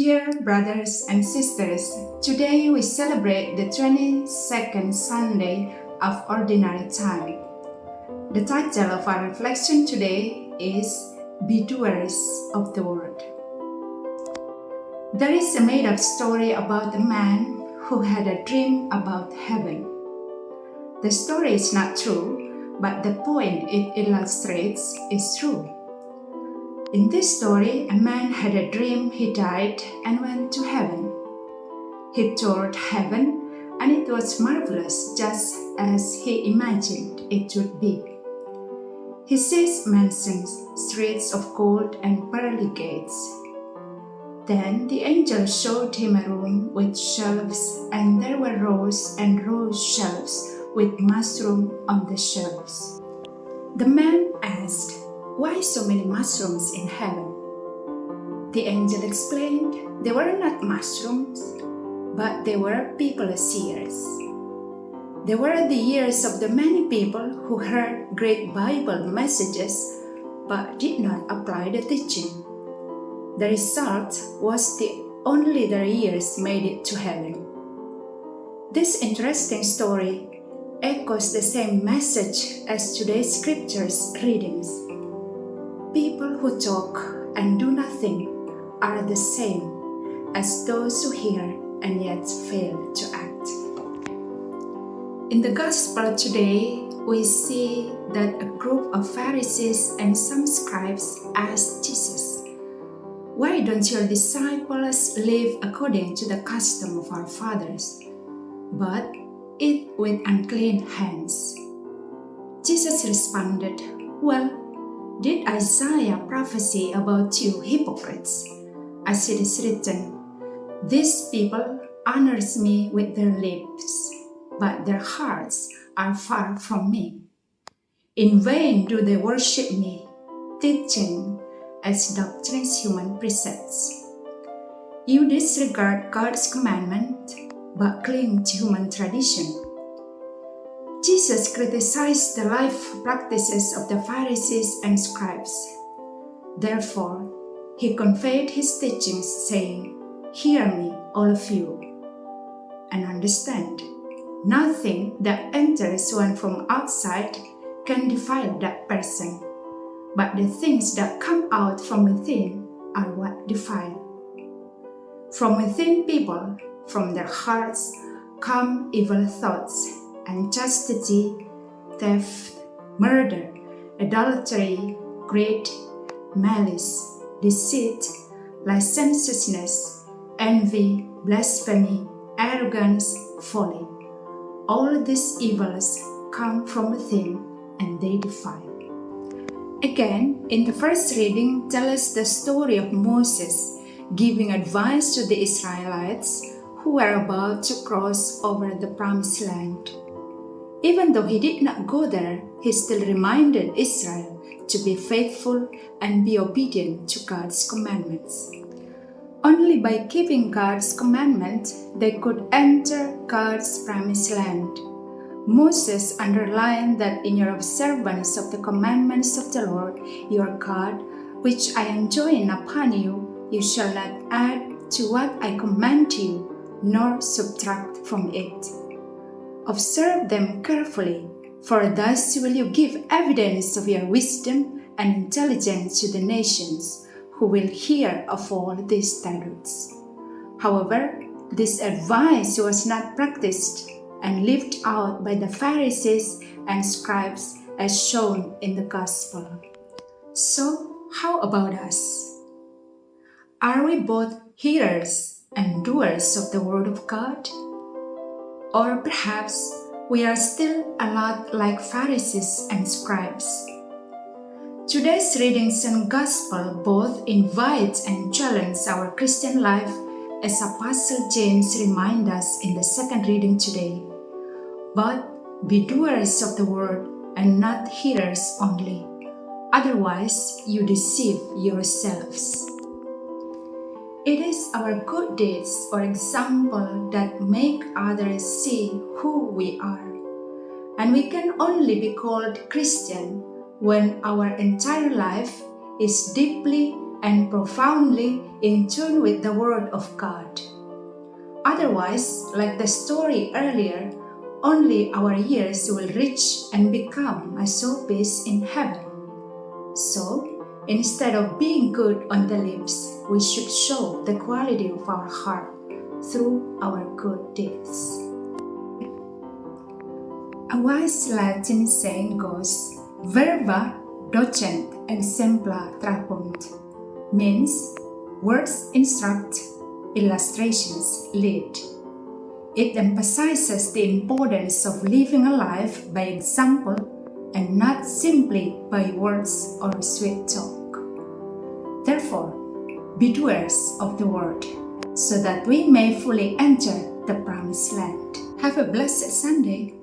Dear brothers and sisters, today we celebrate the 22nd Sunday of Ordinary Time. The title of our reflection today is Be Doers of the Word. There is a made-up story about a man who had a dream about heaven. The story is not true, but the point it illustrates is true. In this story, a man had a dream he died and went to heaven. He toured heaven and it was marvelous just as he imagined it would be. He sees mansions, streets of gold and pearly gates. Then the angel showed him a room with shelves, and there were rows and rows shelves with mushrooms on the shelves. The man asked, "Why so many mushrooms in heaven?" The angel explained they were not mushrooms, but they were people's ears. They were the ears of the many people who heard great Bible messages but did not apply the teaching. The result was only their ears made it to heaven. This interesting story echoes the same message as today's scriptures readings. People who talk and do nothing are the same as those who hear and yet fail to act. In the Gospel today, we see that a group of Pharisees and some scribes asked Jesus, "Why don't your disciples live according to the custom of our fathers, but eat with unclean hands?" Jesus responded, "Well, did Isaiah prophesy about you hypocrites? As it is written, 'These people honors me with their lips, but their hearts are far from me. In vain do they worship me, teaching as doctrines human precepts. You disregard God's commandment, but cling to human tradition.'" Jesus criticized the life practices of the Pharisees and Scribes. Therefore, he conveyed his teachings, saying, "Hear me, all of you, and understand. Nothing that enters one from outside can defile that person, but the things that come out from within are what defile. From within people, from their hearts, come evil thoughts, unchastity, theft, murder, adultery, greed, malice, deceit, licentiousness, envy, blasphemy, arrogance, folly. All these evils come from within and they defile." Again, in the first reading, tell us the story of Moses giving advice to the Israelites who were about to cross over the promised land. Even though he did not go there, he still reminded Israel to be faithful and be obedient to God's commandments. Only by keeping God's commandment, they could enter God's promised land. Moses underlined that in your observance of the commandments of the Lord your God, which I enjoin upon you, you shall not add to what I command you, nor subtract from it. Observe them carefully, for thus will you give evidence of your wisdom and intelligence to the nations, who will hear of all these statutes. However, this advice was not practiced and lived out by the Pharisees and Scribes as shown in the Gospel. So, how about us? Are we both hearers and doers of the Word of God? Or perhaps we are still a lot like Pharisees and Scribes. Today's readings and Gospel both invite and challenge our Christian life, as Apostle James reminds us in the second reading today. But be doers of the word and not hearers only, otherwise you deceive yourselves. It is our good deeds or example that make others see who we are, and we can only be called Christian when our entire life is deeply and profoundly in tune with the Word of God. Otherwise, like the story earlier, only our ears will reach and become a showpiece in heaven. So, instead of being good on the lips, we should show the quality of our heart through our good deeds. A wise Latin saying goes, Verba, docent, exempla, trahunt, means words instruct, illustrations lead. It emphasizes the importance of living a life by example and not simply by words or sweet talk. Therefore, be doers of the word, so that we may fully enter the promised land. Have a blessed Sunday.